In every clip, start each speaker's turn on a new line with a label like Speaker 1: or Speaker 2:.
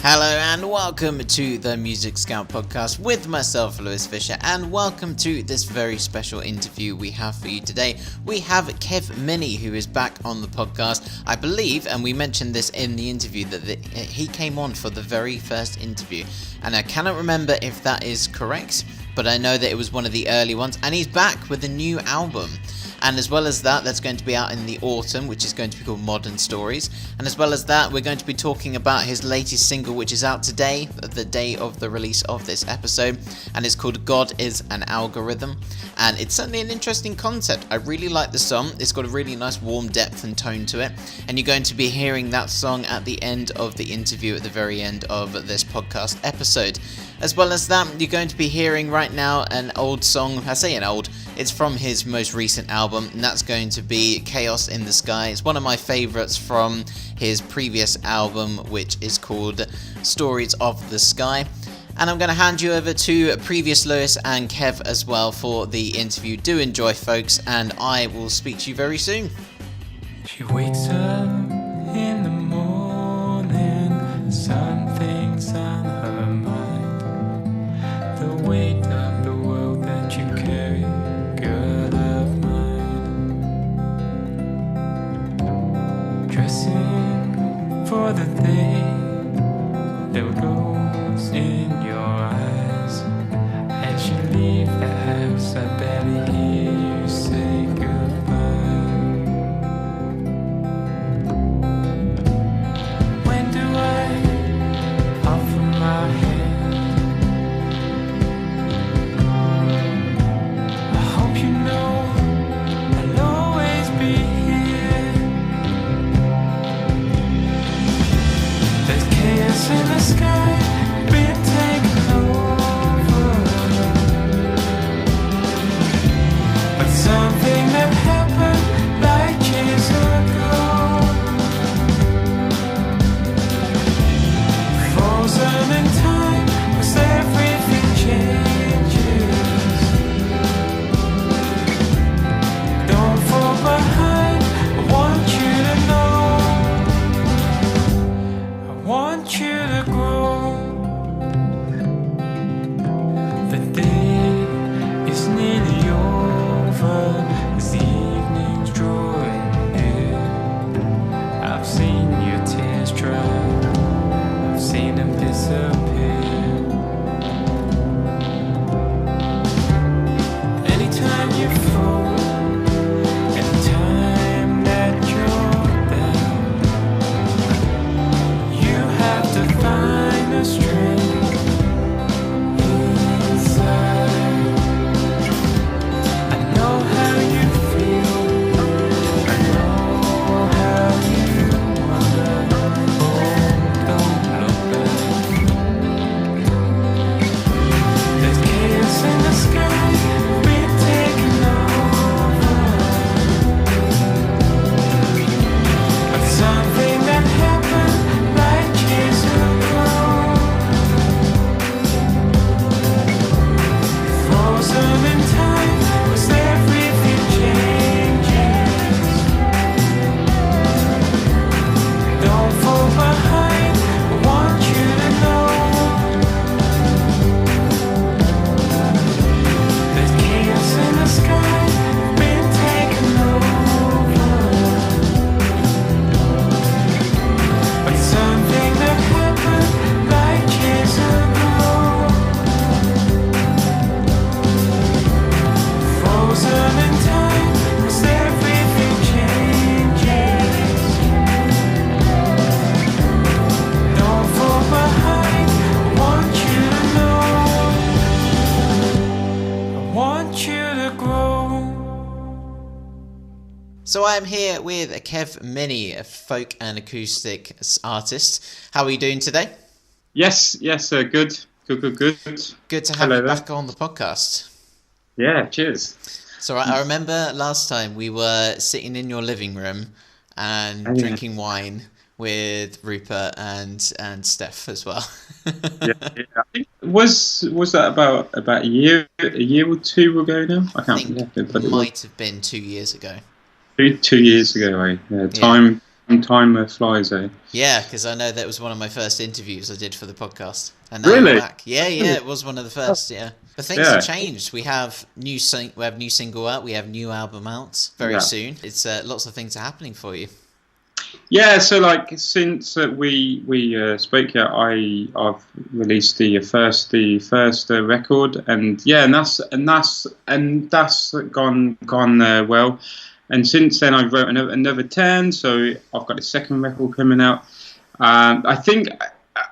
Speaker 1: Hello and welcome to the Music Scout podcast with myself, Lewis Fisher, and welcome to this very special interview we have for you today. We have Kev Minney, who is back on the podcast. I believe, and we mentioned this in the interview, that he came on for the very first interview, and I cannot remember if that is correct, but I know that it was one of the early ones, and he's back with a new album. And as well as that, that's going to be out in the autumn, which is going to be called Modern Stories. And as well as that, we're going to be talking about his latest single, which is out today, the day of the release of this episode. And it's called God is an Algorithm. And it's certainly an interesting concept. I really like the song. It's got a really nice warm depth and tone to it. And you're going to be hearing that song at the end of the interview, at the very end of this podcast episode. As well as that, you're going to be hearing right now an old song. I say an old, it's from his most recent album, and that's going to be Chaos in the Sky. It's one of my favourites from his previous album, which is called Stories of the Sky. And I'm going to hand you over to previous Lewis and Kev as well for the interview. Do enjoy, folks, and I will speak to you very soon.
Speaker 2: She wakes up in the morning, something's on her mind. The weight of the world that you carry, girl of mine. Dressing for the day, there goes in your eyes. As you leave the house, I barely hear you say goodbye. When do I offer my hand? I hope you know I'll always be here. There's chaos in the sky, been taken over, but something that happened like years ago, frozen in time, was everything changes. Don't fall behind, I want you to know, I want you to grow. The day is nearly over, as the evening's drawing near. I've seen your tears dry, I've seen them disappear. Anytime you fall, anytime that you're down, you have to find the strength inside. I know how you feel, I know how you wanna. Don't look back. There's chaos in the sky, we're taking over, but something that happened like years ago, frozen in time, was everything changes. Don't fall behind, I want you to know. There's chaos in the sky, been taken over, but something that happened like years ago, frozen in time, was everything changes. Don't fall behind, I want you to know, I want you to grow.
Speaker 1: So I am here with Kev Minney, a folk and acoustic artist. How are you doing today?
Speaker 3: Yes, good.
Speaker 1: Good to have
Speaker 3: Hello
Speaker 1: you
Speaker 3: there.
Speaker 1: back on the podcast.
Speaker 3: Yeah, cheers.
Speaker 1: So I remember last time we were sitting in your living room and
Speaker 3: Oh, yeah.
Speaker 1: drinking wine with Rupert and Steph as well.
Speaker 3: Yeah. I think was that about a year or two ago now? I can't remember, but
Speaker 1: It
Speaker 3: it
Speaker 1: might have been 2 years ago.
Speaker 3: was 2 years ago. Time Time flies, eh?
Speaker 1: Yeah, because I know that was one of my first interviews I did for the podcast. And now
Speaker 3: Really?
Speaker 1: you're back. Yeah, it was one of the first. Yeah, but things
Speaker 3: Yeah.
Speaker 1: have changed. We have new single out. We have new album out very soon. It's lots of things are happening for you.
Speaker 3: Yeah, so like since we spoke here, I've released the first record, and that's gone well. And since then, I wrote another 10, so I've got a second record coming out. I think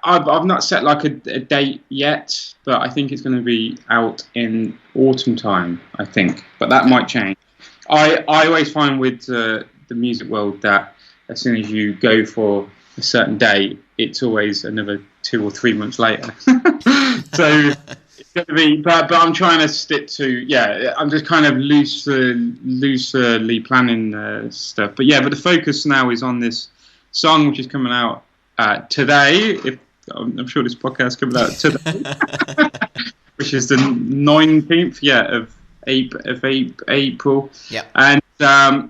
Speaker 3: I've not set like a date yet, but I think it's going to be out in autumn time, I think. But that might change. I always find with the music world that as soon as you go for a certain date, it's always another 2 or 3 months later. So it's going to be, but I'm trying to stick to, I'm just kind of loosely planning stuff. But the focus now is on this song, which is coming out today. I'm sure this podcast is coming out today, which is the 19th, of April.
Speaker 1: Yeah.
Speaker 3: And I'm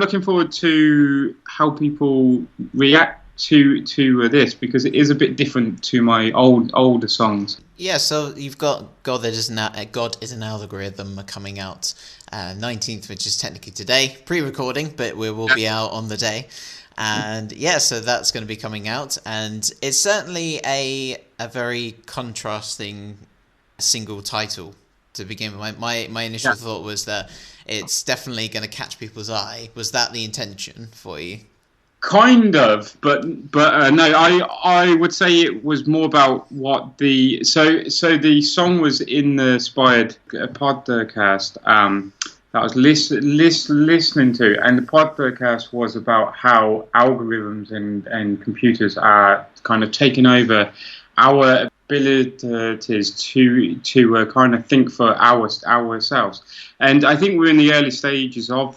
Speaker 3: looking forward to how people react to this, because it is a bit different to my older songs.
Speaker 1: Yeah, so you've got God is an Algorithm coming out 19th, which is technically today, pre-recording, but we will be out on the day. And so that's going to be coming out, and it's certainly a very contrasting single title to begin with. My initial thought was that it's definitely going to catch people's eye. Was that the intention for you?
Speaker 3: Kind of, but no. I would say it was more about what the the song was inspired a podcast that I was listening to, and the podcast was about how algorithms and computers are kind of taking over our abilities to kind of think for ourselves. And I think we're in the early stages of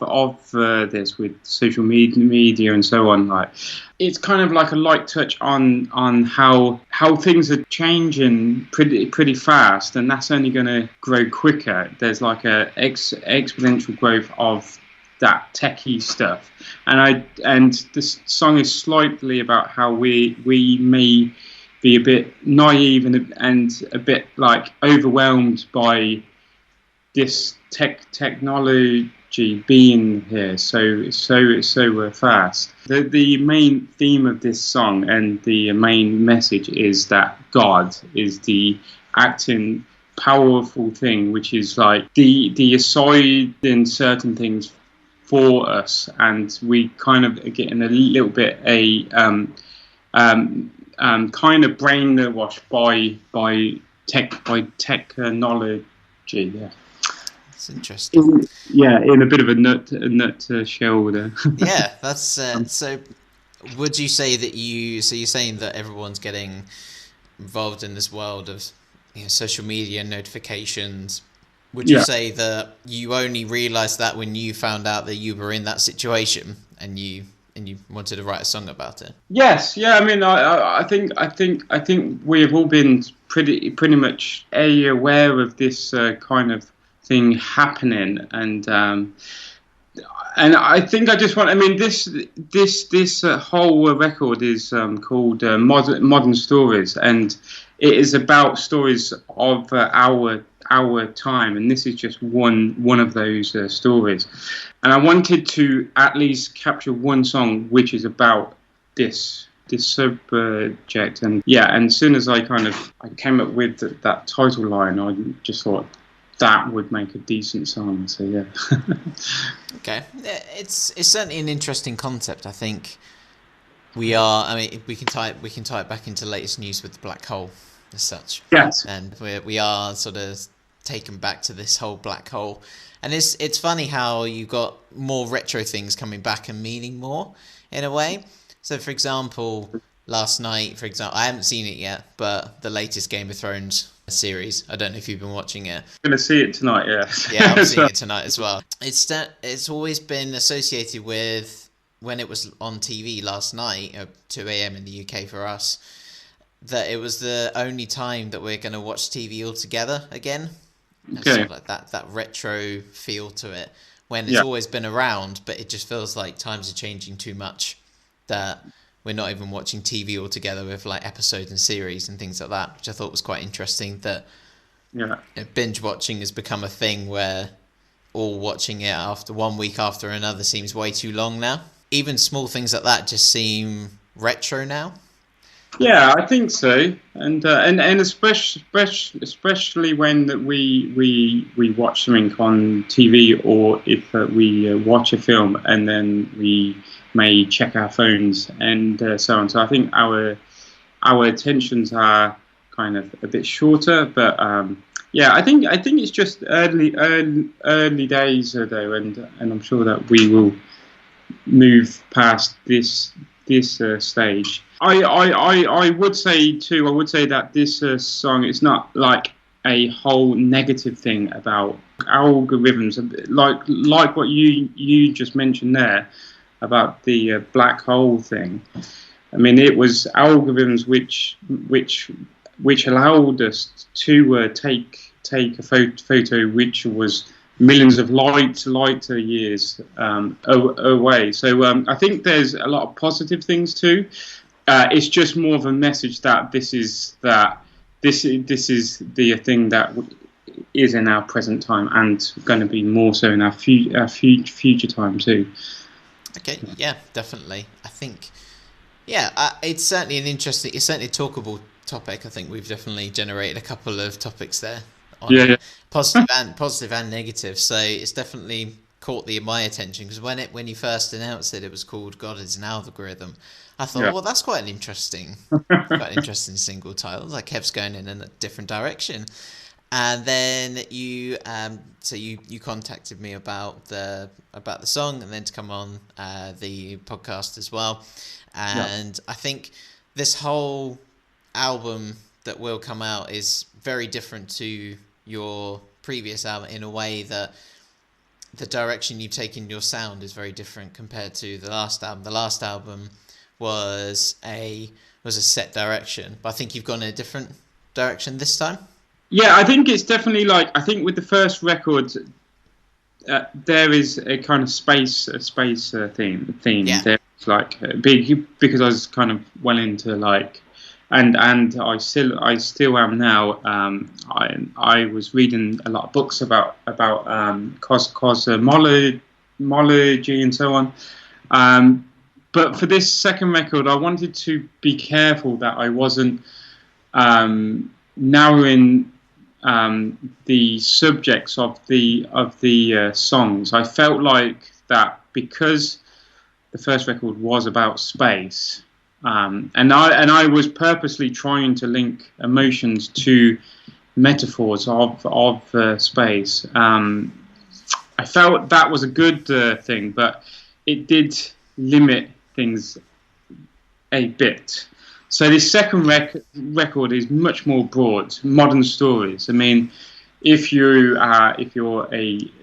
Speaker 3: this with social media and so on. Like, it's kind of like a light touch on how things are changing pretty fast, and that's only going to grow quicker. There's like a exponential growth of that techie stuff, and this song is slightly about how we may be a bit naive and a bit like overwhelmed by this technology being here so fast. The main theme of this song and the main message is that God is the acting powerful thing, which is like the deciding certain things for us, and we kind of are getting a little bit kind of brainwashed by technology. Yeah,
Speaker 1: it's interesting.
Speaker 3: In a bit of a nutshell there.
Speaker 1: Yeah, that's so. Would you say that you're saying that everyone's getting involved in this world of social media notifications? Would you say that you only realised that when you found out that you were in that situation and you wanted to write a song about it?
Speaker 3: Yes, I mean, I think we have all been pretty much aware of this kind of thing happening, and I think I just want. I mean, this whole record is called Modern Stories, and it is about stories of our time, and this is just one of those stories. And I wanted to at least capture one song which is about this subject, and as soon as I came up with that title line, I just thought that would make a decent song. So yeah.
Speaker 1: Okay, it's certainly an interesting concept. I think we can tie it back into latest news with the black hole as such.
Speaker 3: Yes.
Speaker 1: And we are sort of taken back to this whole black hole. And it's funny how you got more retro things coming back and meaning more in a way. So, for example, last night, I haven't seen it yet, but the latest Game of Thrones series, I don't know if you've been watching it.
Speaker 3: I'm going to see it tonight, yeah.
Speaker 1: Yeah, I'm seeing it tonight as well. It's always been associated with, when it was on TV last night, 2 a.m. in the UK for us, that it was the only time that we're going to watch TV all together again. Okay. Sort of like that retro feel to it, when it's always been around, but it just feels like times are changing too much. that we're not even watching TV altogether with like episodes and series and things like that, which I thought was quite interesting. That binge watching has become a thing where all watching it after 1 week after another seems way too long now. Even small things like that just seem retro now.
Speaker 3: Yeah, I think so, and especially when we watch something on TV, or if we watch a film and then we may check our phones and so on. So I think our attentions are kind of a bit shorter, but yeah, I think it's just early days though, and I'm sure that we will move past this stage. I would say too. I would say that this song is not like a whole negative thing about algorithms, like what you just mentioned there about the black hole thing. I mean, it was algorithms which allowed us to take a photo which was millions of light years away. So I think there's a lot of positive things too. It's just more of a message that this is the thing that is in our present time and going to be more so in our future time too.
Speaker 1: Okay, yeah, definitely. I think, yeah, it's certainly it's certainly a talkable topic. I think we've definitely generated a couple of topics there. Positive and negative. So it's definitely caught my attention, because when you first announced it was called God Is an Algorithm. I thought, well, that's quite an interesting single title. Like Kev's going in a different direction. And then you contacted me about the song, and then to come on the podcast as well. And I think this whole album that will come out is very different to your previous album in a way that the direction you've taken your sound is very different compared to the last album. The last album was a set direction, but I think you've gone in a different direction this time.
Speaker 3: Yeah, I think it's definitely I think with the first record, there is a kind of space theme.
Speaker 1: Yeah.
Speaker 3: There's big, because I was kind of well into and I still am now. I was reading a lot of books about cosmology and so on. But for this second record, I wanted to be careful that I wasn't narrowing the subjects of the songs. I felt like that because the first record was about space, and I was purposely trying to link emotions to metaphors of space. I felt that was a good thing, but it did limit things a bit. So this second record is much more broad, modern stories. I mean, if you're a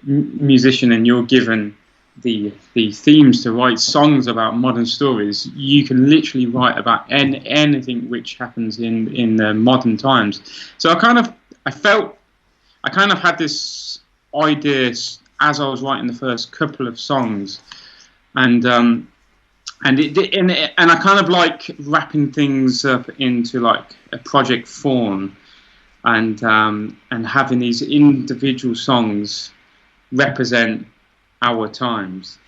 Speaker 3: musician and you're given the themes to write songs about modern stories, you can literally write about anything which happens in modern times. So I kind of had this idea as I was writing the first couple of songs, and I kind of like wrapping things up into like a project form, and having these individual songs represent our times.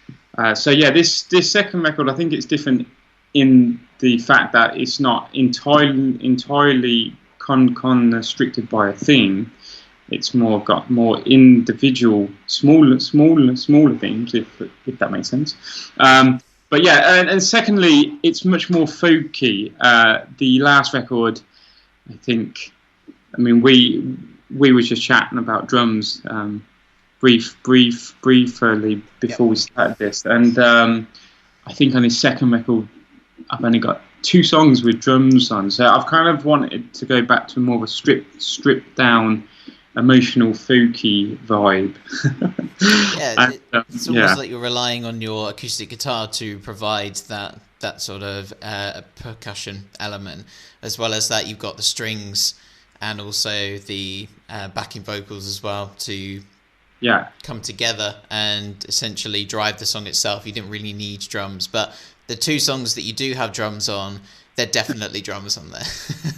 Speaker 3: So yeah, this second record, I think it's different in the fact that it's not entirely constricted by a theme. It's got more individual, smaller themes, if that makes sense. But yeah, and secondly, it's much more folky. The last record, I think, I mean, we were just chatting about drums briefly before we started this, and I think on his second record, I've only got 2 songs with drums on. So I've kind of wanted to go back to more of a stripped down, emotional, folky vibe.
Speaker 1: Yeah, it's almost like you're relying on your acoustic guitar to provide that sort of percussion element, as well as that you've got the strings and also the backing vocals as well to come together and essentially drive the song itself. You didn't really need drums, but the 2 songs that you do have drums on, they're definitely drums on there.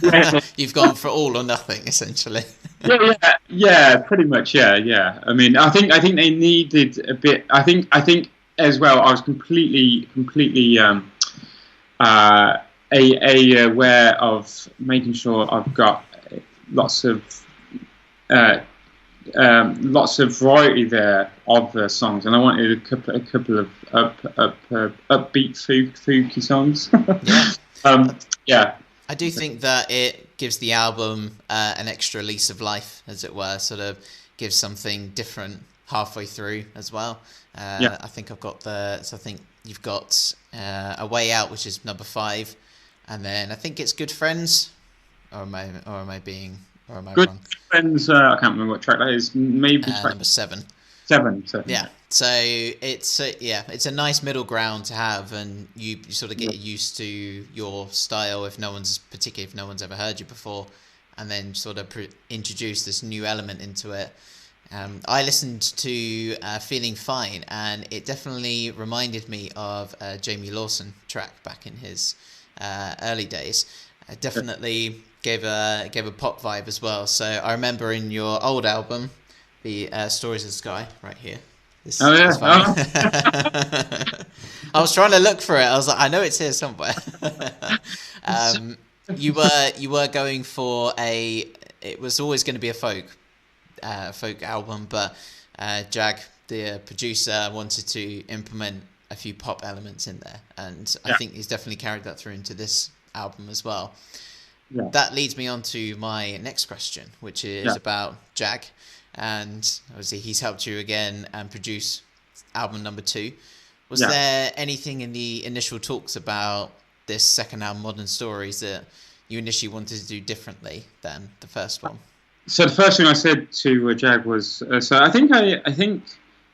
Speaker 3: Yeah.
Speaker 1: You've gone for all or nothing, essentially.
Speaker 3: Yeah, pretty much. Yeah. I mean, I think they needed a bit. I think as well. I was completely aware of making sure I've got lots of variety there of the songs, and I wanted a couple of upbeat, folky songs.
Speaker 1: Yeah. I do think that it gives the album an extra lease of life, as it were. Sort of gives something different halfway through as well. I think I think you've got A Way Out, which is number 5, and then I think it's Good Friends, or am I
Speaker 3: Good
Speaker 1: wrong?
Speaker 3: Friends. I can't remember what track that is. Maybe track
Speaker 1: number 7.
Speaker 3: 7.
Speaker 1: Yeah. So it's a nice middle ground to have, and you sort of get used to your style if no one's ever heard you before, and then sort of introduce this new element into it. I listened to Feeling Fine, and it definitely reminded me of a Jamie Lawson track back in his early days. It definitely gave a pop vibe as well. So I remember in your old album, the Stories of the Sky, right here. I was trying to look for it. I was like, I know it's here somewhere. You were going for it was always going to be a folk album, but Jag, the producer, wanted to implement a few pop elements in there, and I think he's definitely carried that through into this album as well. Yeah. That leads me on to my next question, which is about Jag, and obviously he's helped you again and produce album number 2. Was there anything in the initial talks about this second album, Modern Stories, that you initially wanted to do differently than the first one?
Speaker 3: So the first thing I said to Jag was, so I think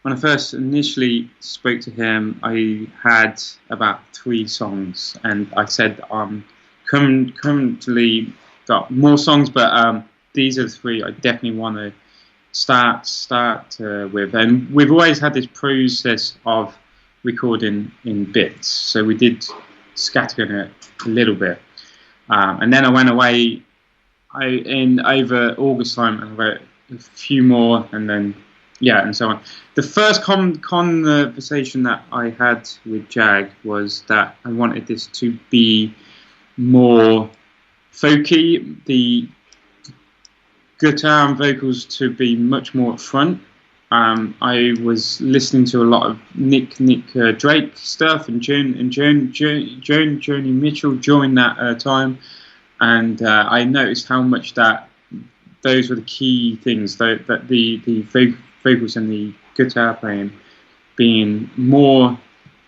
Speaker 3: when I first initially spoke to him, I had about 3 songs, and I said currently got more songs, but these are the 3 I definitely want to start with. And we've always had this process of recording in bits, so we did scattering it a little bit, and then I went away. In over August time, I wrote a few more, and then and so on. The first conversation that I had with Jag was that I wanted this to be more folky, the guitar and vocals to be much more up front. I was listening to a lot of Nick Drake stuff and Joni Mitchell during that time. And I noticed how much that those were the key things, that the vocals and the guitar playing being more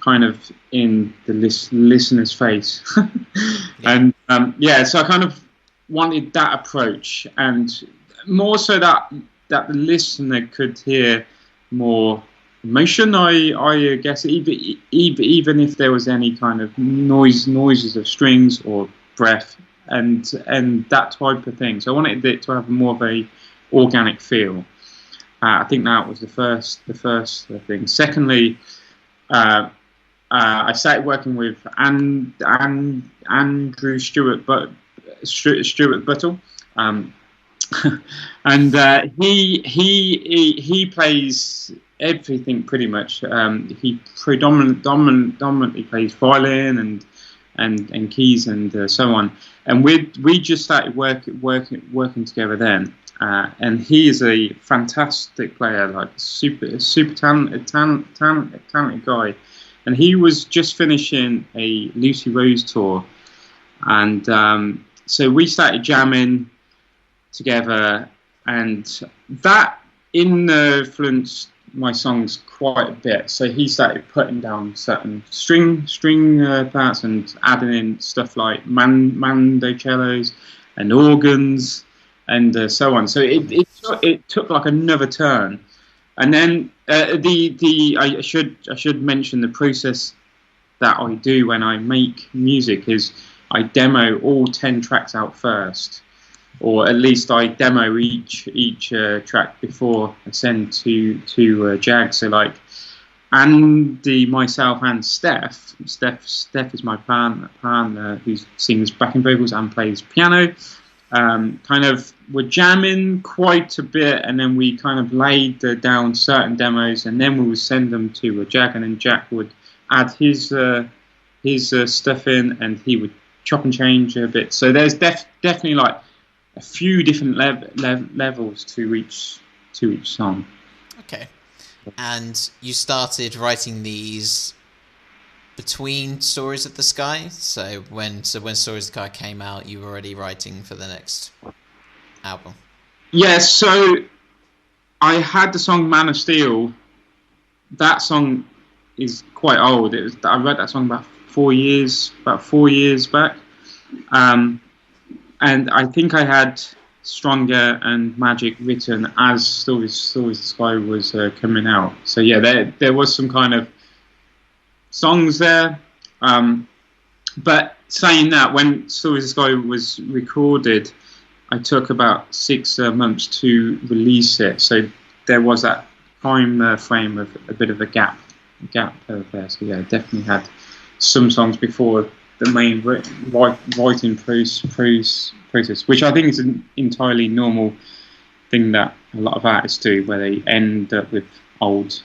Speaker 3: kind of in the listener's face. And so I kind of wanted that approach, and more so that the listener could hear more emotion, I guess, even if there was any kind of noises of strings or breath and that type of thing. So I wanted it to have more of a organic feel. I think that was the first thing. Secondly, I started working with Andrew Stewart Buttle, and he plays everything pretty much. He predominantly plays violin and keys and so on. And we just started working together then. And he is a fantastic player, like super talented guy. And he was just finishing a Lucy Rose tour, and so we started jamming together, and that influenced my songs quite a bit. So he started putting down certain string parts and adding in stuff like mandocellos and organs and so on. So it took like another turn. And then I should mention the process that I do when I make music is I demo all 10 tracks out first, or at least I demo each track before I send to Jag. So like Andy, myself, and Steph. Steph is my partner who sings backing vocals and plays piano. Kind of were jamming quite a bit, and then we kind of laid down certain demos, and then we would send them to Jack, and then Jack would add his stuff in, and he would chop and change a bit. So there's definitely like a few different levels to each song.
Speaker 1: Okay. And you started writing these between Stories of the Sky? So when Stories of the Sky came out, you were already writing for the next album?
Speaker 3: Yeah, so I had the song Man of Steel. That song is quite old. I wrote that song about 4 years back. And I think I had Stronger and Magic written as Stories of the Sky was coming out. So yeah, there was some kind of songs there. But saying that, when Stories of the Sky was recorded, I took about 6 months to release it. So there was that time frame of a bit of a gap there. So yeah, definitely had some songs before the main writing process, which I think is an entirely normal thing that a lot of artists do, where they end up with old,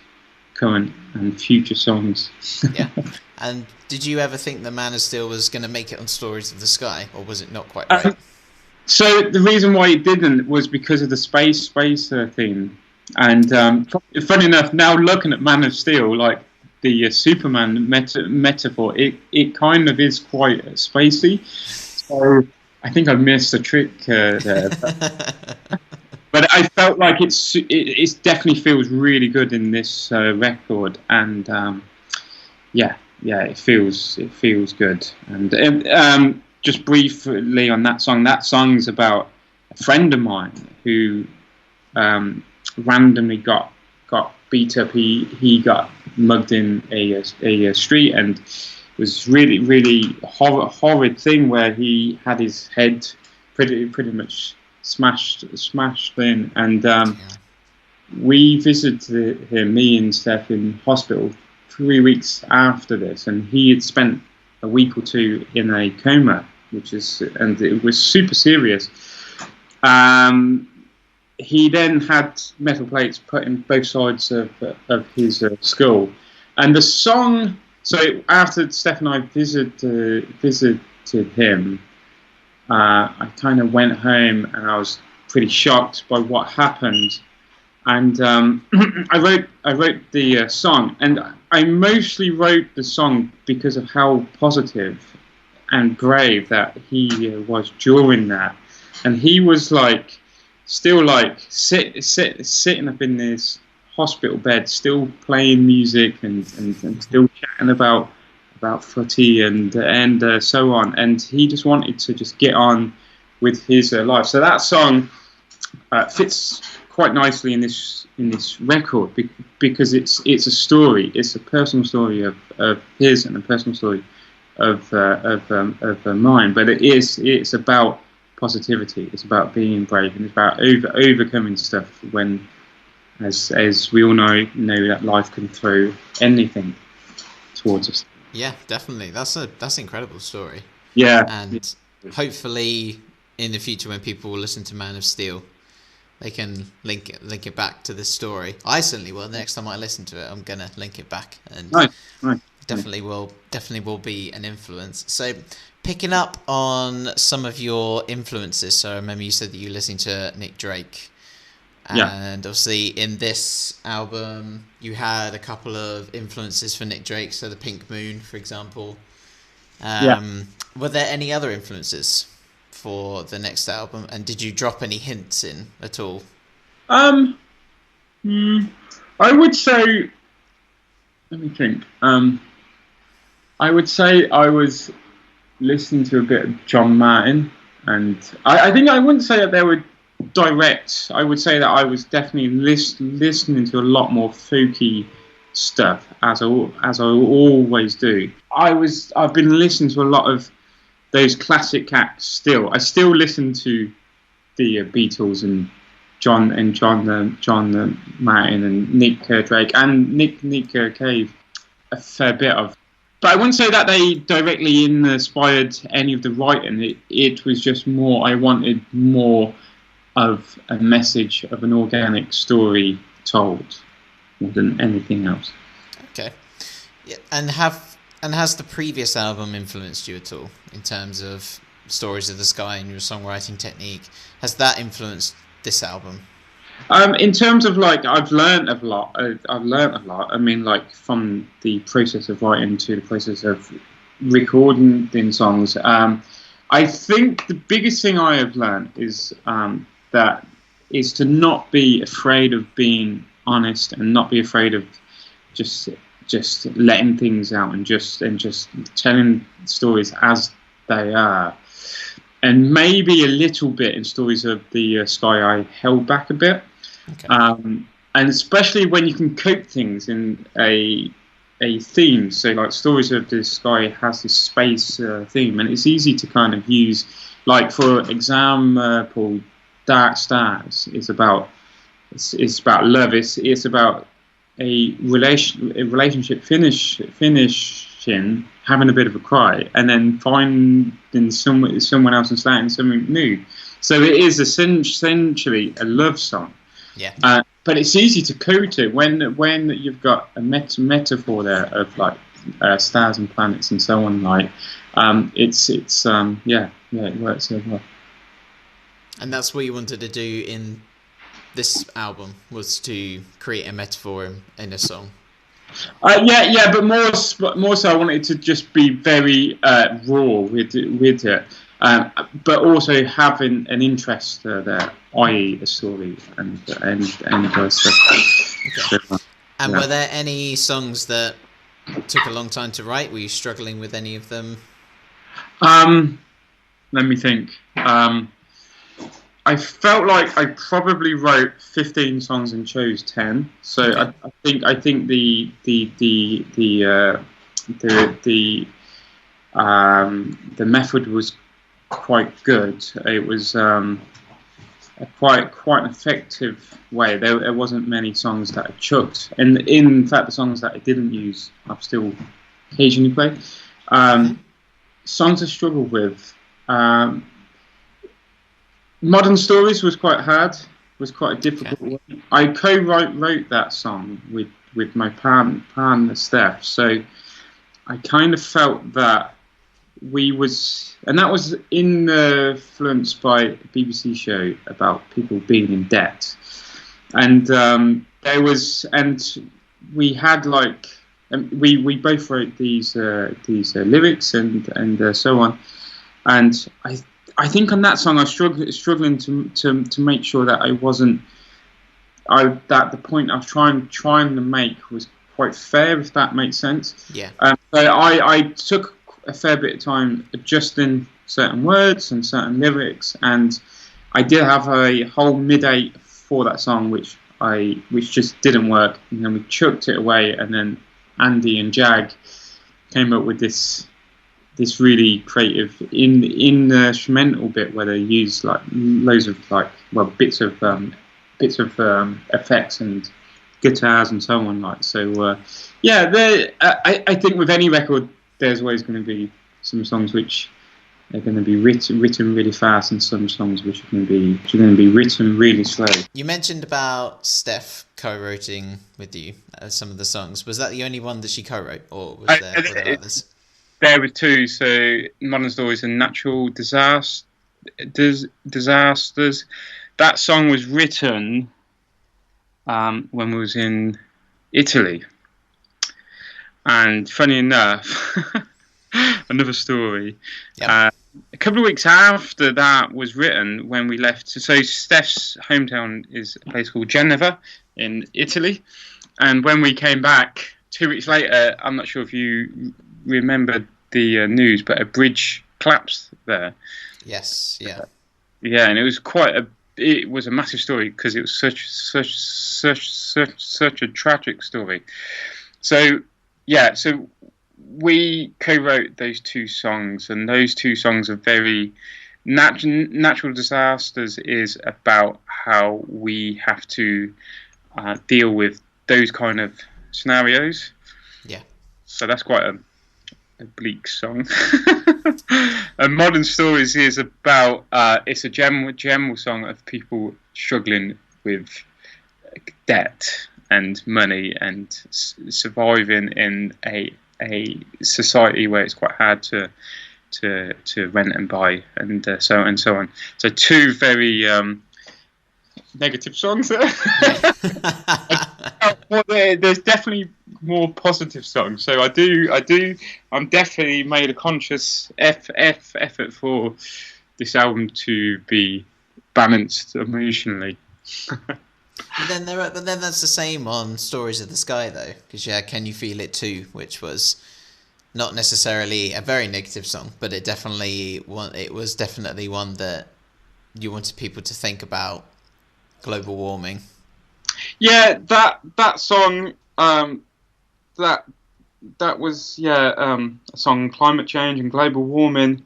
Speaker 3: current and future songs.
Speaker 1: Yeah. And did you ever think the Man of Steel was going to make it on Stories of the Sky, or was it not quite right?
Speaker 3: So the reason why it didn't was because of the space thing. And funny enough, now looking at Man of Steel, like the Superman metaphor, it kind of is quite spacey. So I think I missed a trick there. But I felt like it definitely feels really good in this record, and it feels good. And just briefly on that song. That song's about a friend of mine who randomly got beat up. He got mugged in a street, and it was really horrid thing where he had his head pretty much smashed in, and we visited him, me and Steph, in hospital 3 weeks after this, and he had spent a week or two in a coma, and it was super serious. He then had metal plates put in both sides of his skull, and the song. So after Steph and I visited him, I kind of went home and I was pretty shocked by what happened, and I wrote the song, and I mostly wrote the song because of how positive and brave that he was during that, and he was like still like sitting up in this hospital bed, still playing music and still chatting about footy and so on, and he just wanted to just get on with his life. So that song fits quite nicely in this record because it's a story. It's a personal story of his and a personal story of mine. But it's about positivity. It's about being brave, and it's about overcoming stuff when, as we all know that life can throw anything towards us.
Speaker 1: Yeah, definitely. That's an incredible story.
Speaker 3: Yeah,
Speaker 1: and hopefully in the future, when people listen to Man of Steel, they can link it back to this story. I certainly will. The next time I listen to it, I'm gonna link it back, and
Speaker 3: right.
Speaker 1: Definitely will be an influence. So, picking up on some of your influences. So I remember you said that you listened to Nick Drake. And obviously in this album, you had a couple of influences for Nick Drake. So the Pink Moon, for example. Were there any other influences for the next album? And did you drop any hints in at all?
Speaker 3: I would say, let me think. I would say I was listening to a bit of John Martin, and I think I wouldn't say that they were direct. I would say that I was definitely listening to a lot more folky stuff, as I always do. I've been listening to a lot of those classic acts still. I still listen to the Beatles and John Martin and Nick Drake and Nick Cave a fair bit of. But I wouldn't say that they directly inspired any of the writing. It was just more. I wanted more of a message of an organic story told more than anything else.
Speaker 1: Okay. Yeah, and has the previous album influenced you at all in terms of Stories of the Sky and your songwriting technique? Has that influenced this album?
Speaker 3: In terms of I've learned a lot. I mean, from the process of writing to the process of recording songs. I think the biggest thing I have learned is that is to not be afraid of being honest and not be afraid of just letting things out and just telling stories as they are. And maybe a little bit in Stories of the Sky, I held back a bit. Okay. And especially when you can coat things in a theme. So, like, Stories of the Sky has this space theme, and it's easy to kind of use. Like, for example, Dark Stars is about love. It's about a relationship finishing, having a bit of a cry, and then finding someone else and starting something new. So it is essentially a love song.
Speaker 1: Yeah.
Speaker 3: But it's easy to coat it when you've got a metaphor there of stars and planets and so on. It works so well.
Speaker 1: And that's what you wanted to do in this album, was to create a metaphor in a song.
Speaker 3: But more so, I wanted to just be very raw with it, but also having an interest there, i.e., a story and stuff.
Speaker 1: Okay. And were there any songs that took a long time to write? Were you struggling with any of them?
Speaker 3: Let me think. I felt like I probably wrote 15 songs and chose 10. So okay. I think the method was quite good. It was a quite an effective way. There wasn't many songs that I chucked, and in fact, the songs that I didn't use, I've still occasionally played. Songs I struggled with. Modern Stories was quite hard. Was quite a difficult one. I co-wrote that song with my partner Steph. So I kind of felt that and that was influenced by a BBC show about people being in debt, and we had we both wrote these lyrics and so on, and I think on that song I was struggling to make sure that that the point I was trying to make was quite fair, if that makes sense.
Speaker 1: Yeah.
Speaker 3: So I took a fair bit of time adjusting certain words and certain lyrics, and I did have a whole mid-8 for that song, which just didn't work, and then we chucked it away, and then Andy and Jag came up with this really creative instrumental bit where they use loads of bits of effects and guitars and so on. I think with any record there's always going to be some songs which are going to be written really fast, and some songs which are going to be written really slow.
Speaker 1: You mentioned about Steph co-writing with you some of the songs. Was that the only one that she co-wrote, or were there others?
Speaker 3: There were two. So Modern Stories and Natural Disasters. That song was written when we was in Italy. And funny enough, another story. Yep. A couple of weeks after that was written, when we left. So Steph's hometown is a place called Genova in Italy. And when we came back 2 weeks later, I'm not sure if you remember the news, but a bridge collapsed there.
Speaker 1: Yes, yeah.
Speaker 3: Yeah, and it was it was a massive story because it was such a tragic story. So we co-wrote those two songs, and those two songs are very natural disasters. Is about how we have to deal with those kind of scenarios.
Speaker 1: Yeah.
Speaker 3: So that's quite a bleak song. And Modern Stories is about it's a general song of people struggling with debt and money and surviving in a society where it's quite hard to rent and buy and so on. So two very negative songs there. Well, there's definitely more positive songs. So I'm definitely made a conscious effort for this album to be balanced emotionally.
Speaker 1: But then that's the same on Stories of the Sky though, because Can You Feel It Too, which was not necessarily a very negative song, but it was definitely one that you wanted people to think about global warming.
Speaker 3: Yeah, that song, that was a song on climate change and global warming,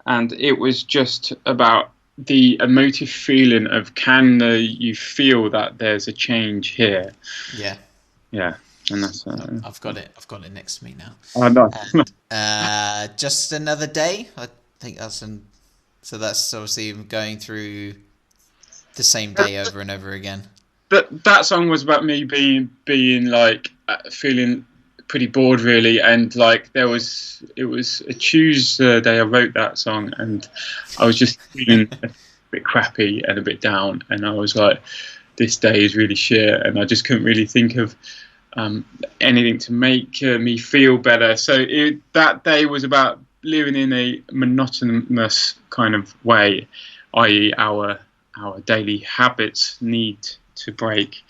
Speaker 3: and it was just about the emotive feeling of can you feel that there's a change here. Yeah, and that's
Speaker 1: I've got it next to me now.
Speaker 3: Oh, no.
Speaker 1: And, Just Another Day, I think so that's obviously going through the same day over and over again.
Speaker 3: That song was about me being like feeling pretty bored really, and like it was a Tuesday I wrote that song, and I was just feeling a bit crappy and a bit down, and I was like, this day is really shit, and I just couldn't really think of anything to make me feel better. So that day was about living in a monotonous kind of way, i.e. our daily habits need to break.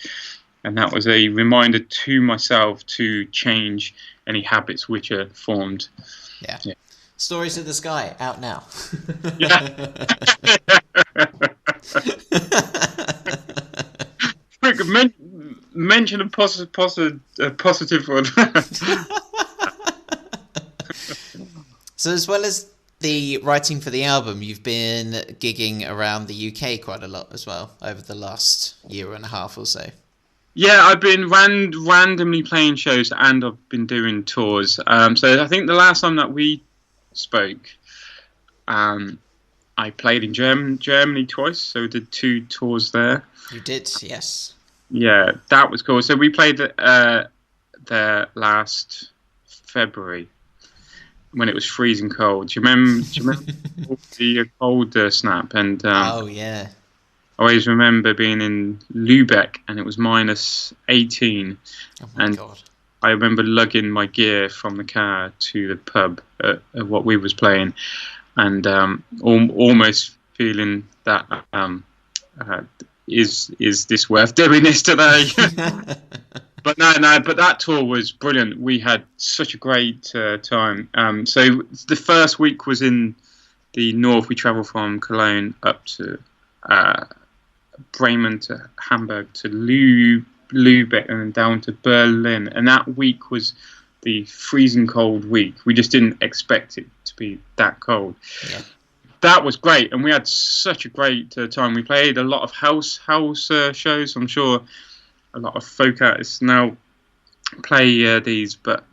Speaker 3: And that was a reminder to myself to change any habits which are formed.
Speaker 1: Yeah. Stories of the Sky, out now.
Speaker 3: Yeah. Mention a positive one.
Speaker 1: So as well as the writing for the album, you've been gigging around the UK quite a lot as well over the last year and a half or so.
Speaker 3: Yeah, I've been randomly playing shows, and I've been doing tours. So I think the last time that we spoke, I played in Germany twice. So we did 2 tours there.
Speaker 1: You did, yes.
Speaker 3: Yeah, that was cool. So we played there last February when it was freezing cold. Do you remember the cold snap? And
Speaker 1: oh yeah.
Speaker 3: I always remember being in Lubeck and it was minus 18.
Speaker 1: Oh my
Speaker 3: and
Speaker 1: God.
Speaker 3: I remember lugging my gear from the car to the pub at what we was playing, and almost feeling that is this worth doing this today? But no, but that tour was brilliant. We had such a great time. So the first week was in the north. We travelled from Cologne up to Bremen to Hamburg to Lübeck and then down to Berlin. And that week was the freezing cold week. We just didn't expect it to be that cold.
Speaker 1: Yeah.
Speaker 3: That was great, and we had such a great time. We played a lot of house shows. I'm sure a lot of folk artists now play these, but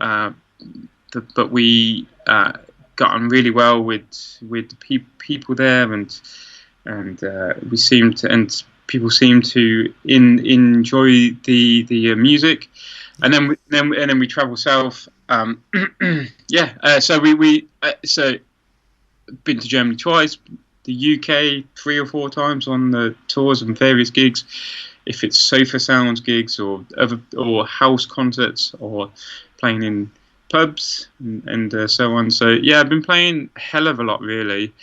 Speaker 3: we got on really well with the people there, and we seemed to, and people seemed to enjoy the music, and then we travel south. So we been to Germany twice, the UK 3 or 4 times on the tours and various gigs. If it's Sofa Sounds gigs or house concerts or playing in pubs and so on. So yeah, I've been playing a hell of a lot really,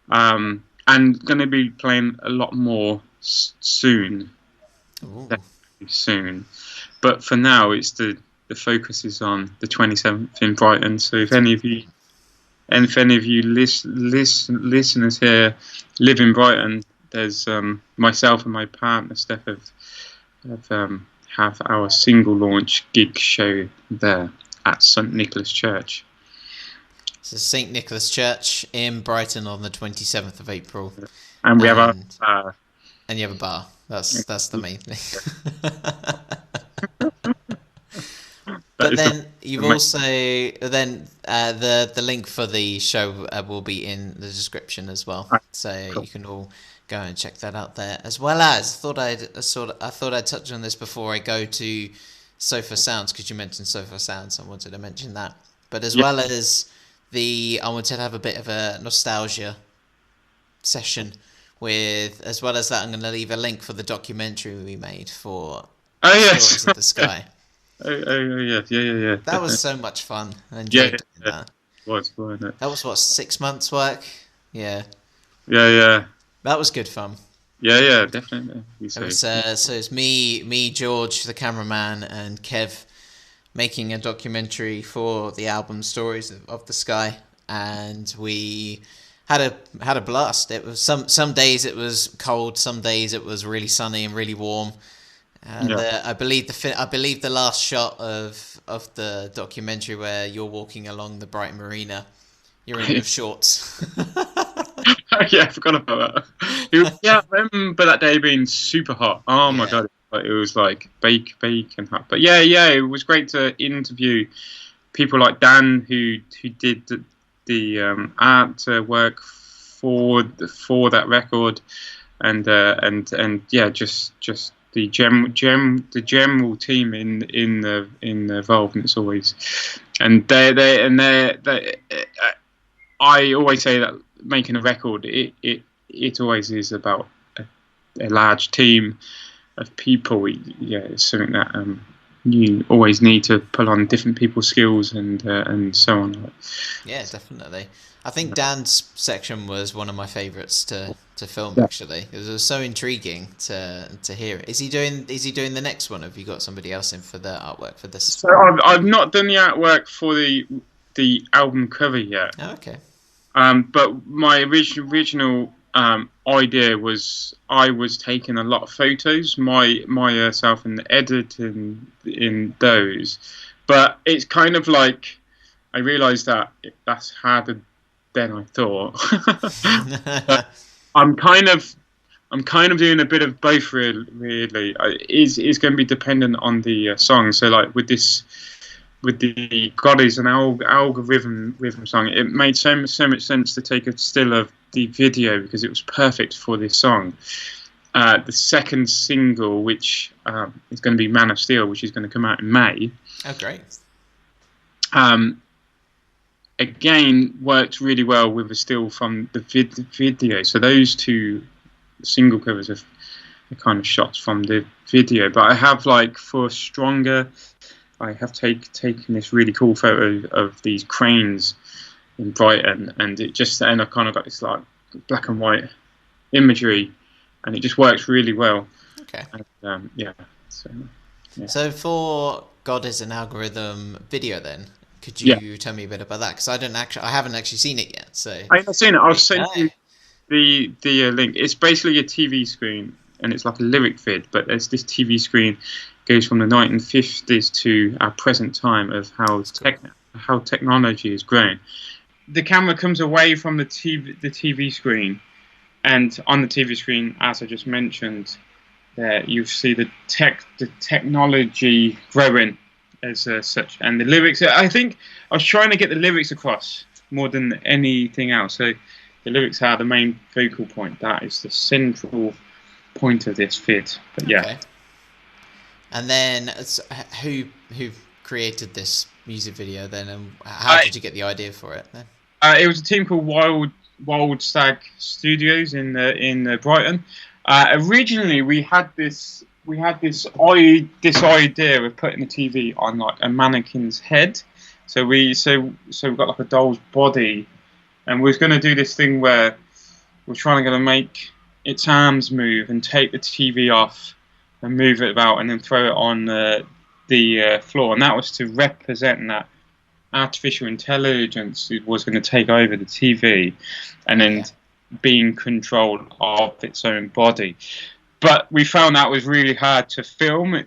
Speaker 3: and going to be playing a lot more soon. Soon. But for now, it's the focus is on the 27th in Brighton. So if any of you listeners here live in Brighton, there's myself and my partner Steph have our single launch gig show there at St Nicholas Church.
Speaker 1: So St Nicholas Church in Brighton on the 27th of April.
Speaker 3: And we have a bar.
Speaker 1: And you have a bar. That's the main thing. But then you've also the link for the show will be in the description as well, so
Speaker 3: cool.
Speaker 1: You can all go and check that out there. As well as I thought I'd touch on this before I go to Sofa Sounds, because you mentioned Sofa Sounds. I wanted to mention that, but as well as I wanted to have a bit of a nostalgia session with. As well as that, I'm going to leave a link for the documentary we made for Stories of the Sky.
Speaker 3: Yeah.
Speaker 1: That was so much fun. I enjoyed doing that.
Speaker 3: It was, wasn't it?
Speaker 1: That was, what, 6 months' work? Yeah.
Speaker 3: Yeah.
Speaker 1: That was good fun.
Speaker 3: Yeah, definitely.
Speaker 1: So it's me, George, the cameraman, and Kev making a documentary for the album Stories of the Sky, and we had a blast. It was some days it was cold, some days it was really sunny and really warm. And I believe the last shot of the documentary where you're walking along the Brighton Marina, you're in your shorts.
Speaker 3: Yeah, I forgot about that. I remember that day being super hot. Oh my god, it was like bake and hot. But yeah, it was great to interview people like Dan who did the artwork for that record, and just the general team in the Valve, and it's always I always say that making a record, it always is about a large team of people. It's something that you always need to pull on different people's skills and so on.
Speaker 1: Yeah, definitely. I think Dan's section was one of my favourites to film. Actually, it was so intriguing to hear it. Is he doing the next one? Have you got somebody else in for the artwork for this?
Speaker 3: So I've not done the artwork for the album cover yet.
Speaker 1: Oh, okay.
Speaker 3: But my original idea was I was taking a lot of photos myself and editing in those, but it's kind of like I realised that that's harder than I thought. I'm kind of doing a bit of both really. It's going to be dependent on the song. So like with the God is an algorithm rhythm song, it made so much sense to take a still of the video because it was perfect for this song. The second single, which is going to be Man of Steel, which is going to come out in May.
Speaker 1: Oh, great.
Speaker 3: Again, worked really well with the still from the video. So those two single covers are kind of shots from the video. But I have, like, for Stronger, I have taken this really cool photo of these cranes in Brighton, and I kind of got this like black and white imagery, and it just works really well.
Speaker 1: Okay.
Speaker 3: And,
Speaker 1: So for God is an Algorithm video, then could you tell me a bit about that? Because I haven't actually seen it yet. So
Speaker 3: I haven't seen it. I'll send you the link. It's basically a TV screen, and it's like a lyric vid, but there's this TV screen goes from the 1950s to our present time of how technology has grown. The camera comes away from the TV screen, and on the TV screen, as I just mentioned, there you see the technology growing as such, and the lyrics. I think I was trying to get the lyrics across more than anything else. So the lyrics are the main focal point. That is the central point of this vid. But yeah.
Speaker 1: Okay. And then, who created this music video then, and how did you get the idea for it then?
Speaker 3: It was a team called Wild Stag Studios in Brighton. Originally, we had this idea of putting the TV on like a mannequin's head. So we got like a doll's body, and we was going to do this thing where we're trying to make its arms move and take the TV off and move it about and then throw it on the floor. And that was to represent that artificial intelligence was going to take over the TV and then be in control of its own body. But we found that was really hard to film.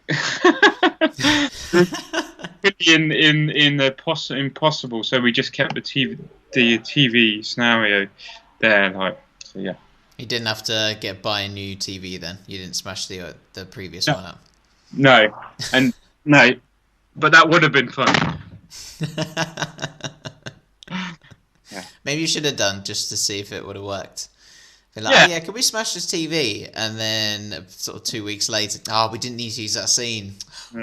Speaker 3: Impossible. So we just kept the TV scenario there.
Speaker 1: You didn't have to buy a new TV then. You didn't smash the previous one up.
Speaker 3: No, but that would have been fun.
Speaker 1: Maybe you should have done just to see if it would have worked. Like, can we smash this TV? And then sort of 2 weeks later, we didn't need to use that scene.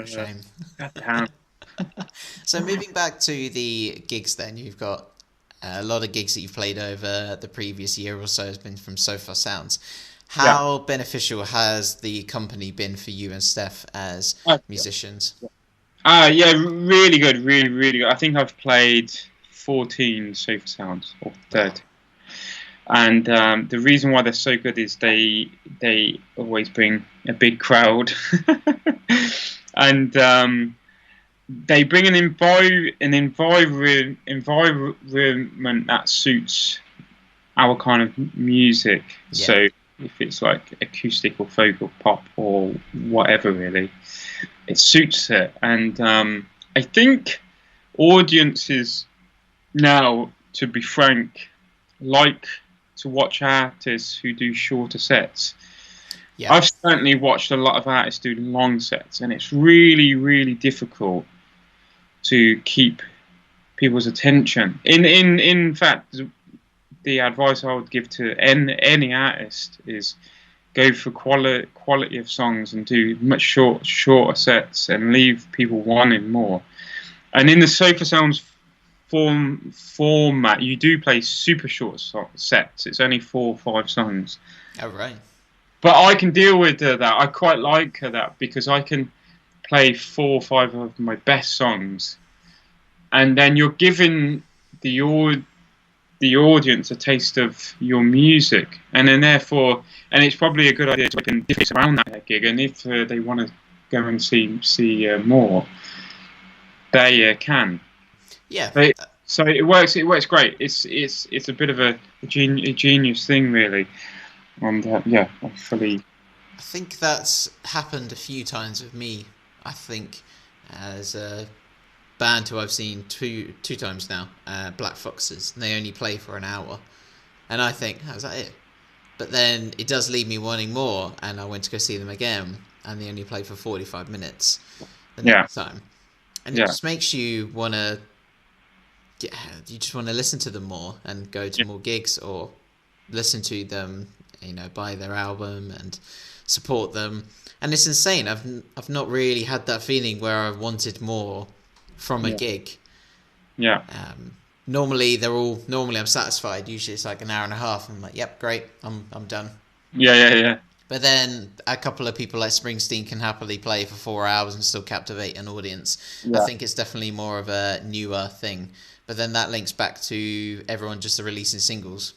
Speaker 1: Shame. So moving back to the gigs then, you've got a lot of gigs that you've played over the previous year or so has been from Sofa Sounds. How beneficial has the company been for you and Steph as musicians?
Speaker 3: Really good, really, really good. I think I've played 14 Sofa Sounds, or 30. And the reason why they're so good is they always bring a big crowd, and they bring an environment that suits our kind of music. Yeah. So if it's like acoustic or folk or pop or whatever, really, it suits it. And I think audiences now, to be frank, like to watch artists who do shorter sets. Yeah. I've certainly watched a lot of artists do long sets, and it's really, really difficult to keep people's attention. In fact, the advice I would give to any artist is go for quality of songs and do much shorter sets and leave people wanting more. And in the Sofa Sounds format, you do play super short sets. It's only 4 or 5 songs.
Speaker 1: Oh, right.
Speaker 3: But I can deal with that. I quite like that because I can play 4 or 5 of my best songs, and then you're giving the audience a taste of your music, and then therefore, and it's probably a good idea to open different around that gig. And if they want to go and see more, they can.
Speaker 1: Yeah.
Speaker 3: So it works. It works great. It's a bit of a genius thing, really. And I
Speaker 1: think that's happened a few times with me. I think as a band who I've seen two times now, Black Foxes, and they only play for an hour, and I think, how's that it? But then it does leave me wanting more, and I went to go see them again, and they only play for 45 minutes the next time, and it just makes you want to. You just want to listen to them more and go to more gigs or listen to them, buy their album and support them. And it's insane. I've not really had that feeling where I wanted more from a gig. Yeah. Normally I'm satisfied. Usually it's like an hour and a half. I'm like, yep, great. I'm done.
Speaker 3: Yeah.
Speaker 1: But then a couple of people like Springsteen can happily play for 4 hours and still captivate an audience. Yeah. I think it's definitely more of a newer thing. But then that links back to everyone just releasing singles.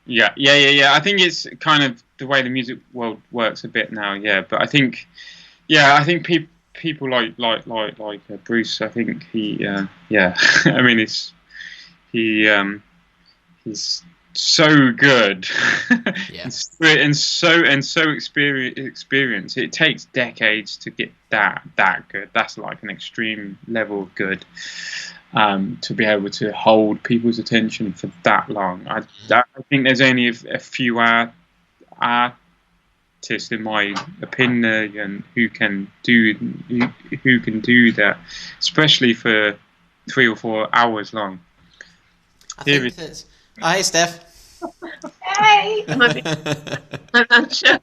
Speaker 1: Yeah.
Speaker 3: I think it's kind of the way the music world works a bit now. Yeah, but I think people like Bruce. I think he. I mean, he's so good.
Speaker 1: Yeah.
Speaker 3: and so experienced. It takes decades to get that good. That's like an extreme level of good. To be able to hold people's attention for that long. I think there's only a few artists, in my opinion, who can do that, especially for 3 or 4 hours long.
Speaker 1: Hi, Steph.
Speaker 4: Hey. I'm not sure.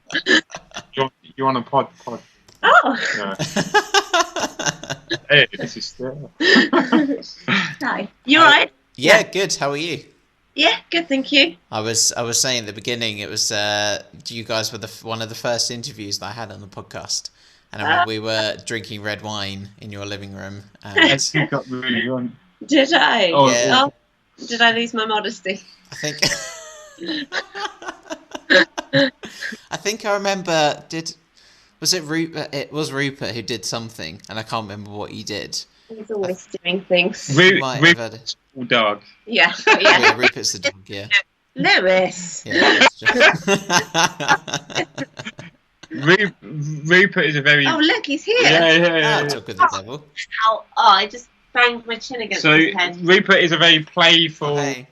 Speaker 3: You want a pod?
Speaker 4: Oh.
Speaker 3: No. Hey, this is Steph.
Speaker 4: Hi. You alright?
Speaker 1: Yeah, good. How are you?
Speaker 4: Yeah, good, thank you.
Speaker 1: I was saying at the beginning, it was you guys were one of the first interviews that I had on the podcast, and I remember we were drinking red wine in your living room. And
Speaker 3: you got really drunk.
Speaker 4: Did I?
Speaker 3: Oh,
Speaker 1: yeah.
Speaker 4: Oh, did I lose my modesty?
Speaker 1: I think. I think I remember. Was it Rupert? It was Rupert who did something, and I can't remember what you did.
Speaker 4: He's always doing things.
Speaker 3: Rupert's dog.
Speaker 4: Yeah.
Speaker 1: Yeah, Rupert's the dog, yeah.
Speaker 4: Lewis.
Speaker 1: Yeah,
Speaker 3: Rupert is a very...
Speaker 4: Oh, look, he's here.
Speaker 3: Yeah.
Speaker 1: Talk with the devil.
Speaker 4: Oh, I just banged my chin against his head.
Speaker 3: Rupert is a very playful...
Speaker 1: Oh, hey.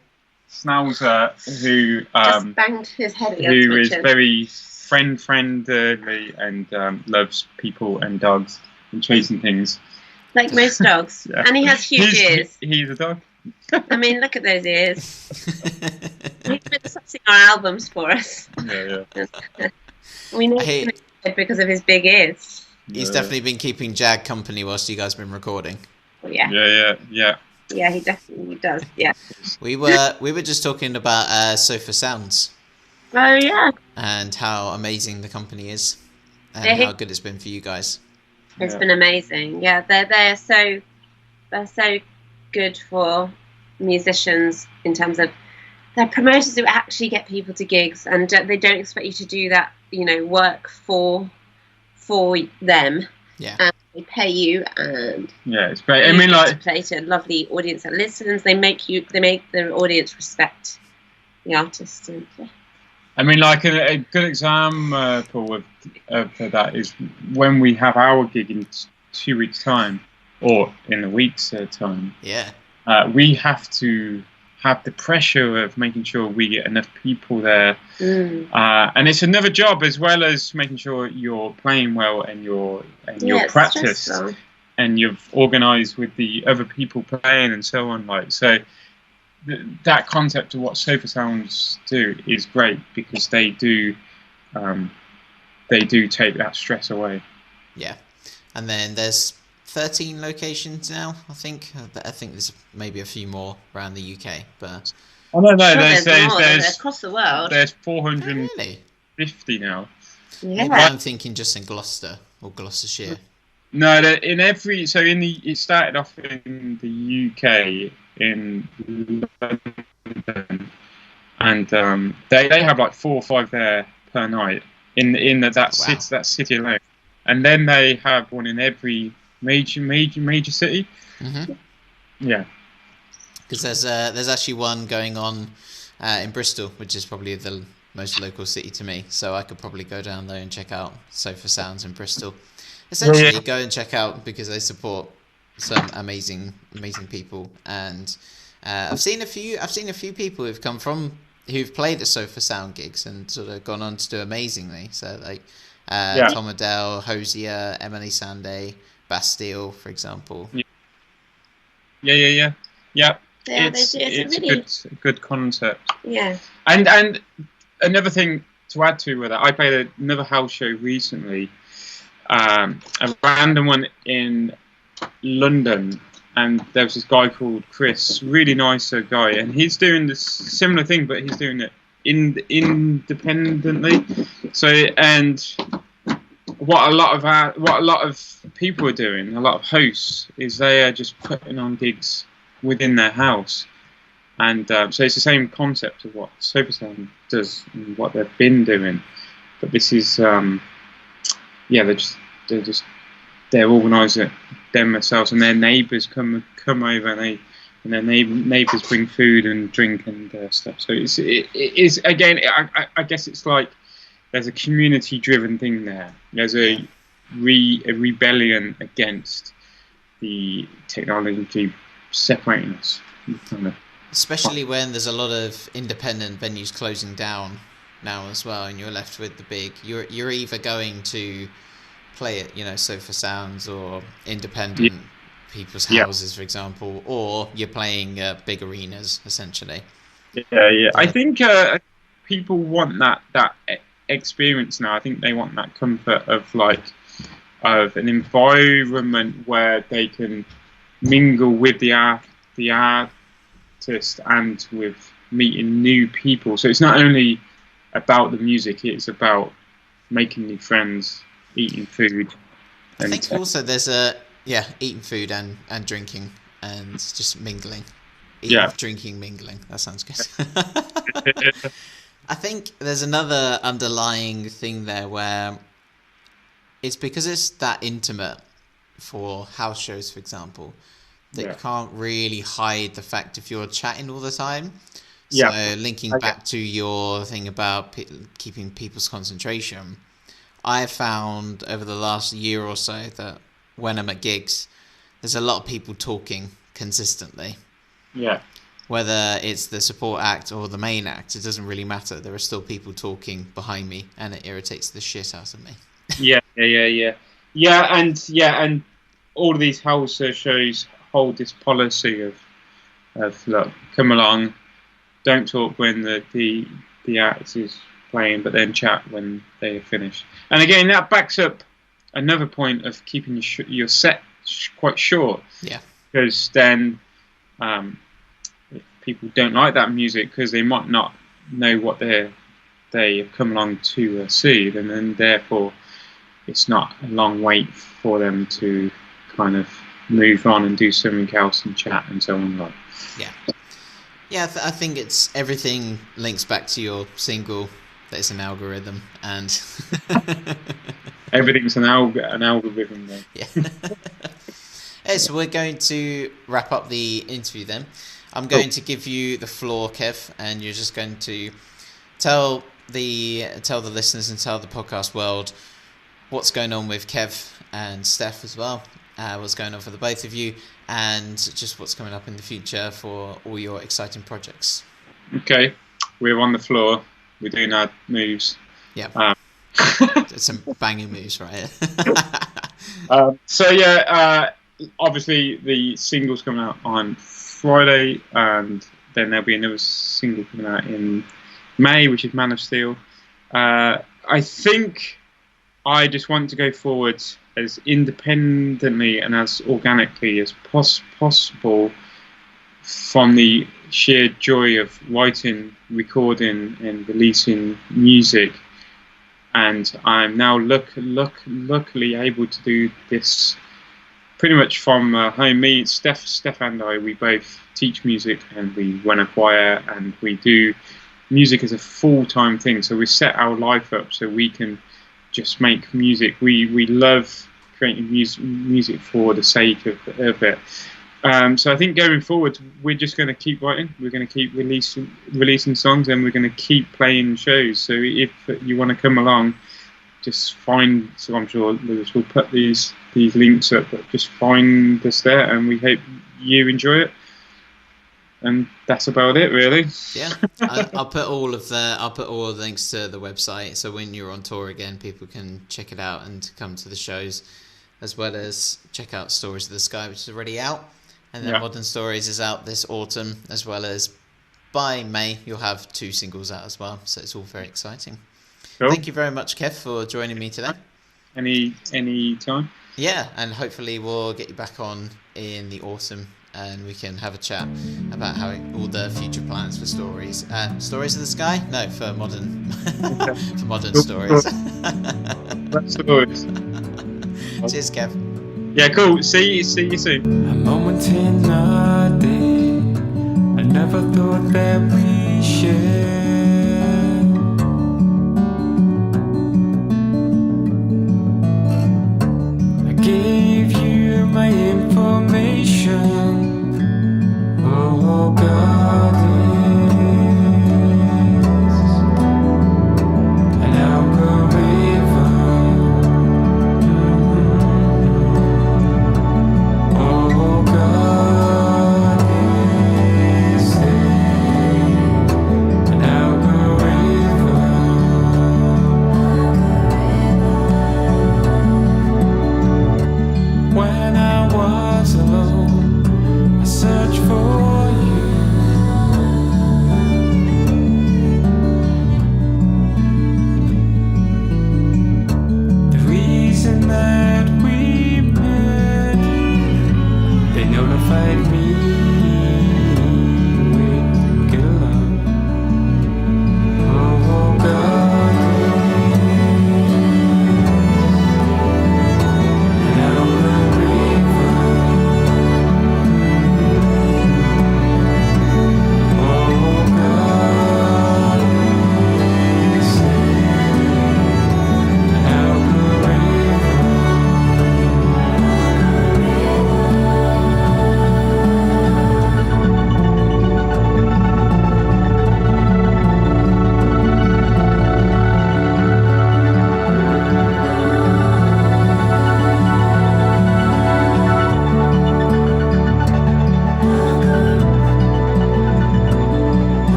Speaker 3: Schnauzer who
Speaker 4: Just banged his head against
Speaker 3: who
Speaker 4: my
Speaker 3: is
Speaker 4: chin.
Speaker 3: very friendly and loves people and dogs and chasing things.
Speaker 4: Like most dogs.
Speaker 3: Yeah.
Speaker 4: And he has huge ears.
Speaker 3: He's a dog.
Speaker 4: I mean, look at those ears. He's been sussing our albums for us.
Speaker 3: Yeah.
Speaker 4: We know he's good because of his big ears.
Speaker 1: He's definitely been keeping Jag company whilst you guys been recording.
Speaker 4: Well, yeah.
Speaker 3: Yeah.
Speaker 4: Yeah, he definitely does. Yeah.
Speaker 1: We were just talking about Sofa Sounds
Speaker 4: Oh yeah.
Speaker 1: and how amazing the company is and
Speaker 4: Yeah,
Speaker 1: how good it's been for you guys.
Speaker 4: It's been amazing. Yeah, they're so good for musicians in terms of they're promoters who actually get people to gigs, and they don't expect you to do that, work for them.
Speaker 1: Yeah.
Speaker 4: And they pay you, and
Speaker 3: It's great. I
Speaker 4: you
Speaker 3: mean,
Speaker 4: get
Speaker 3: like,
Speaker 4: to play to a lovely audience that listens. They make the audience respect the artist. And, yeah.
Speaker 3: I mean, like a good example of that is when we have our gig in 2 weeks' time, or in a week's time.
Speaker 1: Yeah.
Speaker 3: We have to have the pressure of making sure we get enough people there, and it's another job as well as making sure you're playing well and you're practiced
Speaker 4: stressful.
Speaker 3: and you've organised with the other people playing and so on. Like so. That concept of what Sofa Sounds do is great because they do take that stress away.
Speaker 1: Yeah. And then there's 13 locations now, I think. I think there's maybe a few more around the UK, but
Speaker 3: Oh no,
Speaker 4: There's
Speaker 3: there's
Speaker 4: across the world.
Speaker 3: there's 450
Speaker 1: really?
Speaker 3: now.
Speaker 4: Yeah.
Speaker 1: Maybe I'm thinking just in Gloucester or Gloucestershire.
Speaker 3: No, it started off in the UK in London, and they have like 4 or 5 there per night in that city alone, and then they have one in every major city.
Speaker 1: Mm-hmm.
Speaker 3: Yeah,
Speaker 1: Because there's actually one going on in Bristol, which is probably the most local city to me. So I could probably go down there and check out Sofa Sounds in Bristol. Essentially, go and check out because they support some amazing people. And I've seen a few people who've played at Sofa Sound gigs and sort of gone on to do amazingly. So like Tom Adele, Hosier, Emily Sandé, Bastille, for example.
Speaker 3: Yeah.
Speaker 4: Yeah,
Speaker 3: It's a good concept.
Speaker 4: Yeah.
Speaker 3: And another thing to add to that, I played another house show recently, a random one in London, and there was this guy called Chris, really nice guy, and he's doing this similar thing, but he's doing it independently. So, and what a lot of people are doing, a lot of hosts, is they are just putting on gigs within their house, and so it's the same concept of what Sofa Sound does and what they've been doing, but this is they're organising it themselves, and their neighbours come over, and their neighbours bring food and drink and stuff. So it is again. I guess it's like there's a community-driven thing there. There's a rebellion against the technology separating us.
Speaker 1: Especially when there's a lot of independent venues closing down now as well, and you're left with the big. You're either going to play at Sofa Sounds or independent people's houses, for example, or you're playing big arenas essentially.
Speaker 3: Yeah. I think people want that experience now. I think they want that comfort of an environment where they can mingle with the artist and with meeting new people. So it's not only about the music; it's about making new friends, eating food.
Speaker 1: I think also there's eating food and drinking and just mingling. Drinking, mingling. That sounds good. I think there's another underlying thing there where it's because it's that intimate for house shows, for example, that you can't really hide the fact if you're chatting all the time. So linking back to your thing about keeping people's concentration, I found over the last year or so that when I'm at gigs, there's a lot of people talking consistently.
Speaker 3: Yeah.
Speaker 1: whether it's the support act or the main act, it doesn't really matter. There are still people talking behind me, and it irritates the shit out of me. Yeah,
Speaker 3: and all of these house shows hold this policy of look, come along, don't talk when the act is playing, but then chat when they are finished. And again, that backs up another point of keeping your set quite short.
Speaker 1: Yeah.
Speaker 3: Because then, if people don't like that music because they might not know what they have come along to see, then therefore it's not a long wait for them to kind of move on and do something else and chat and so on. Like.
Speaker 1: Yeah, I think it's everything links back to your single. That it's an algorithm, and
Speaker 3: everything's an algorithm. Though.
Speaker 1: Yeah. Hey, so we're going to wrap up the interview then. I'm going to give you the floor, Kev, and you're just going to tell the listeners and tell the podcast world what's going on with Kev and Steph as well. What's going on for the both of you, and just what's coming up in the future for all your exciting projects.
Speaker 3: Okay, we're on the floor. We're doing our moves.
Speaker 1: Yeah. Some banging moves right here.
Speaker 3: Obviously the single's coming out on Friday, and then there'll be another single coming out in May, which is Man of Steel. I think I just want to go forward as independently and as organically as possible from the sheer joy of writing, recording and releasing music. And I'm now luckily able to do this pretty much from home. Me, Steph and I, we both teach music and we run a choir and we do music as a full-time thing. So we set our life up so we can just make music. We love creating music for the sake of it. So I think going forward, we're just going to keep writing. We're going to keep releasing songs, and we're going to keep playing shows. So if you want to come along, just find. So I'm sure Lewis will put these links up. But just find us there, and we hope you enjoy it. And that's about it, really.
Speaker 1: Yeah, I'll put all of the links to the website, so when you're on tour again, people can check it out and come to the shows, as well as check out Stories of the Sky, which is already out. And then Modern Stories is out this autumn, as well as by May you'll have 2 singles out as well. So it's all very exciting. Cool. Thank you very much, Kev, for joining me today.
Speaker 3: Any time.
Speaker 1: Yeah, and hopefully we'll get you back on in the autumn, and we can have a chat about how all the future plans for Stories. Stories of the Sky? No, for Modern for Modern Stories.
Speaker 3: That's Stories.
Speaker 1: Cheers, Kev.
Speaker 3: Yeah, cool. See you soon.
Speaker 2: A moment in a day, I never thought that we shared.